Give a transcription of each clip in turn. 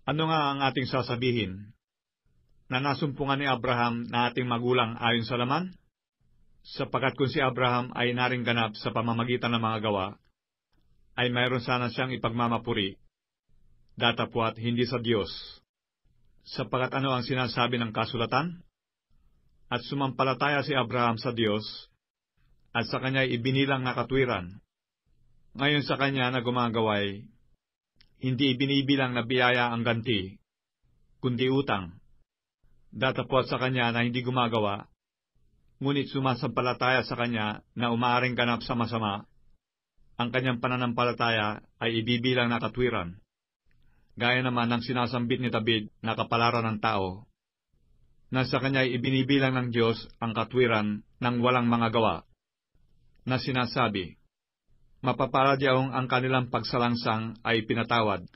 Ano nga ang ating sasabihin? Na nasumpungan ni Abraham na ating magulang ayon sa laman? Sapagkat kung si Abraham ay naring ganap sa pamamagitan ng mga gawa, ay mayroon sana siyang ipagmamapuri, datapwat hindi sa Diyos. Sapagkat ano ang sinasabi ng kasulatan? At sumampalataya si Abraham sa Diyos, at sa kanya ibinilang na katwiran. Ngayon sa kanya na gumagaway, hindi ibinibilang na biyaya ang ganti, kundi utang. Datapwat sa kanya na hindi gumagawa, ngunit sumasampalataya sa kanya na umaaring ganap sa masama, ang kanyang pananampalataya ay ibibilang na katwiran. Gaya naman ng sinasambit ni David na kapalaran ng tao, na sa kanya ay ibinibilang ng Diyos ang katwiran ng walang mga gawa, na sinasabi, mapapalad yaong ang kanilang pagsalangsang ay pinatawad,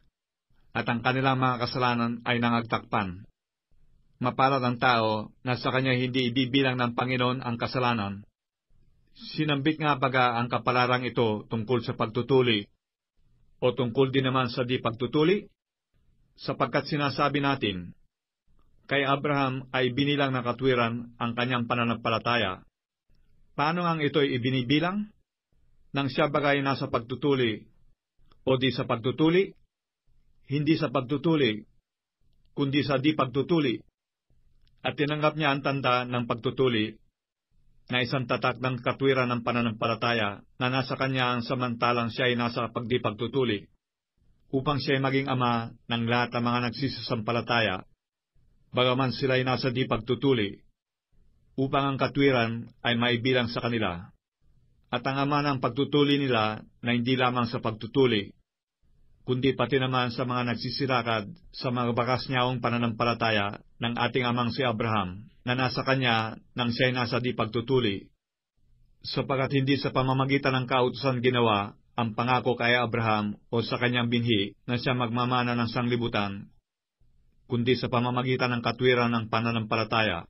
at ang kanilang mga kasalanan ay nangagtakpan. Mapalad ang tao na sa kanya hindi ibibilang ng Panginoon ang kasalanan. Sinambit nga baga ang kapalarang ito tungkol sa pagtutuli, o tungkol din naman sa di pagtutuli? Sapagkat sinasabi natin, kay Abraham ay binilang na katwiran ang kanyang pananampalataya. Paano ang ito'y ibinibilang? Nang siya bagay nasa pagtutuli, o di sa pagtutuli? Hindi sa pagtutuli, kundi sa di pagtutuli. At tinanggap niya ang tanda ng pagtutuli, na isang tatak ng katwiran ng pananampalataya na nasa kanya ang samantalang siya ay nasa pagdi pagtutuli, upang siya ay maging ama ng lahat ng mga nagsisasampalataya, bagaman sila ay nasa di pagtutuli, upang ang katwiran ay maibilang sa kanila. At ang ama ng pagtutuli nila na hindi lamang sa pagtutuli, kundi pati naman sa mga nagsisilakad sa mga bakas niyawang pananampalataya ng ating amang si Abraham, na nasa kanya nang siya ay nasa di pagtutuli. Sapagkat hindi sa pamamagitan ng kautusan ginawa ang pangako kay Abraham o sa kanyang binhi na siya magmamana ng sanglibutan, kundi sa pamamagitan ng katwiran ng pananampalataya.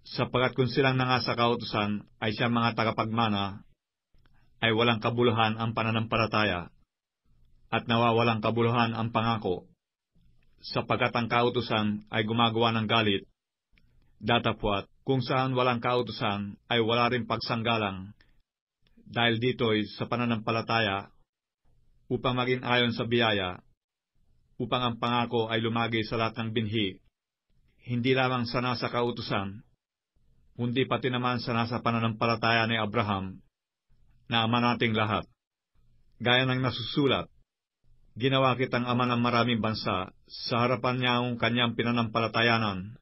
Sapagkat kung silang nangasa kautusan ay siya mga tagapagmana, ay walang kabuluhan ang pananampalataya, at nawawalang kabuluhan ang pangako, sapagkat ang kautusan ay gumagawa ng galit. Datapwat, kung saan walang kautusan ay wala rin pagsanggalang, dahil dito'y sa pananampalataya, upang maging ayon sa biyaya, upang ang pangako ay lumagi sa lahat ng binhi, hindi lamang sa nasa kautusan, kundi pati naman sa nasa pananampalataya ni Abraham, na ama nating lahat. Gaya ng nasusulat, ginawa kitang ama ng maraming bansa sa harapan niya ang kanyang pinanampalatayanan.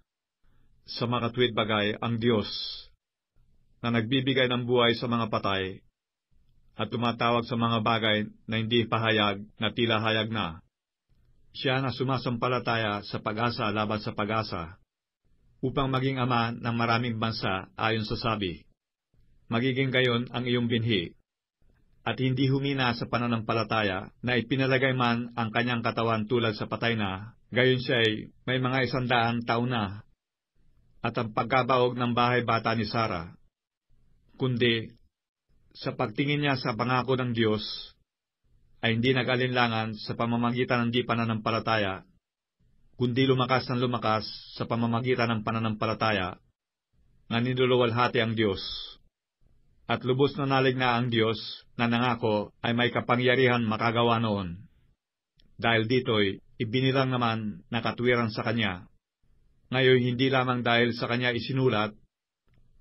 Sa makatwid bagay ang Diyos, na nagbibigay ng buhay sa mga patay, at tumatawag sa mga bagay na hindi pahayag na tila hayag na. Siya na sumasampalataya sa pag-asa laban sa pag-asa, upang maging ama ng maraming bansa ayon sa sabi, magiging gayon ang iyong binhi, at hindi humina sa pananampalataya na ipinalagay man ang kanyang katawan tulad sa patay na, gayon siya'y may mga 100 taon na, at ang pagkabaog ng bahay bata ni Sarah. Kundi, sa pagtingin niya sa pangako ng Diyos, ay hindi nag-alinlangan sa pamamagitan ng di pananampalataya, kundi lumakas ng lumakas sa pamamagitan ng pananampalataya, na niluluwalhati ang Diyos. At lubos na naligna ang Diyos na nangako ay may kapangyarihan makagawa noon. Dahil dito'y ibinilang naman na katwiran sa Kanya. Ngayon hindi lamang dahil sa Kanya isinulat,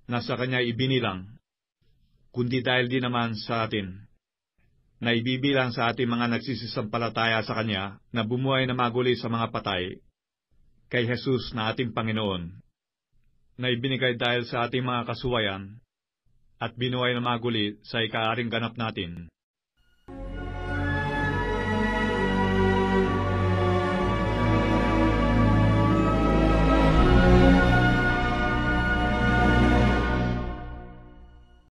na sa Kanya ibinilang, kundi dahil din naman sa atin, na ibibilang sa ating mga nagsisisampalataya sa Kanya na bumuhay na maguli sa mga patay, kay Jesus na ating Panginoon, na ibinigay dahil sa ating mga kasuwayan, at binuhay na maguli sa ikaaring ganap natin.